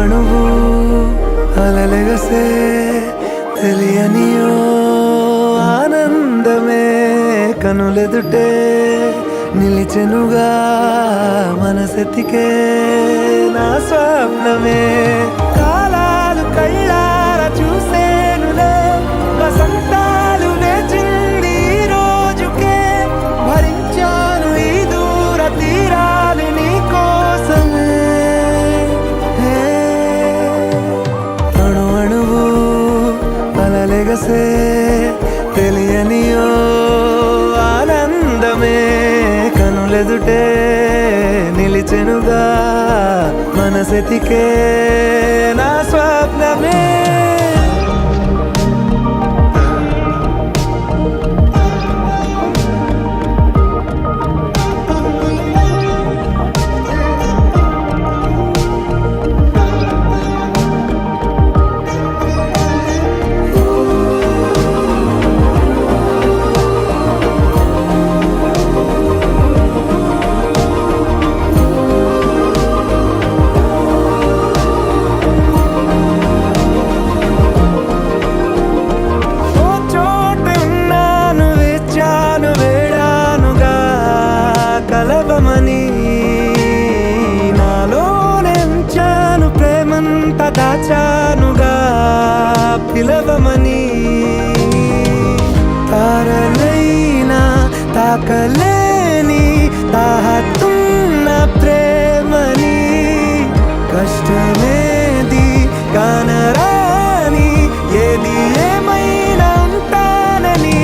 అణువు అలలెగసే తెలియనియో ఆనందమే కనులెదుటే నిలిచెనుగా మనసెతికే నా స్వప్నమే కాలాలు కళ్ళార చూసేనులే వసంతాలు వేచింది ఈ రోజుకే భరించాను ఈ దూర తీరాలు నీ కోసమే అణు అణువు అలలెగసే తెలియనియో ఆనందమే కనులెదుటే నిలిచెనుగా మనసెతికే నా స్వప్నమే నాలోనెంచాను ప్రేమంత దాచానుగా పిలవమని తారలైనా తాకలేని తాహతున్న ప్రేమని కష్టమేది కానరాని ఏది ఏమైనా ఉంటానని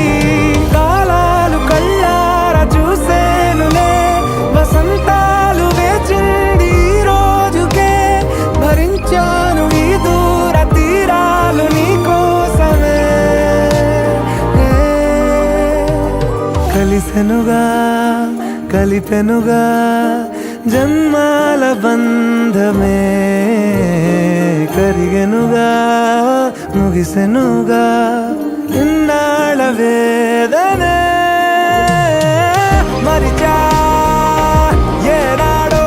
కాలాలు కళ్ళార చూసేనులే వసంతాలు వేచింది ఈ రోజుకే భరించాను ఈ దూర తీరాలు నీ కోసమే కలిసెనుగా కలిపెనుగా జన్మాల బంధమే కరిగెనుగా ముగిసెనుగా ఇన్నాళ్ళ వేదనే మరిచా ఏనాడో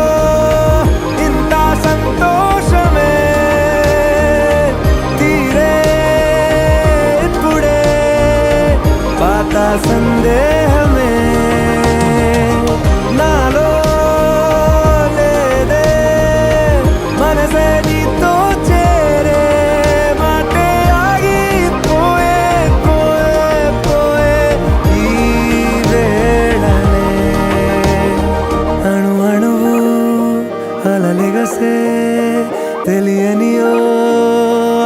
ఇంత సంతోషమే తీరే ఇప్పుడే పాత సందేహమే నాలో లేదే మనసే నీతో చేరే మాటే ఆగిపోయే పోయే పోయే ఈ వేళనే అణు అణువు అలలెగసే తెలియనియో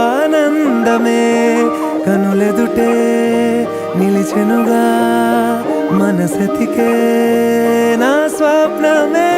ఆనందమే కనులెదుటే నిలిచెనుగా మనసెతికే నా స్వప్నమే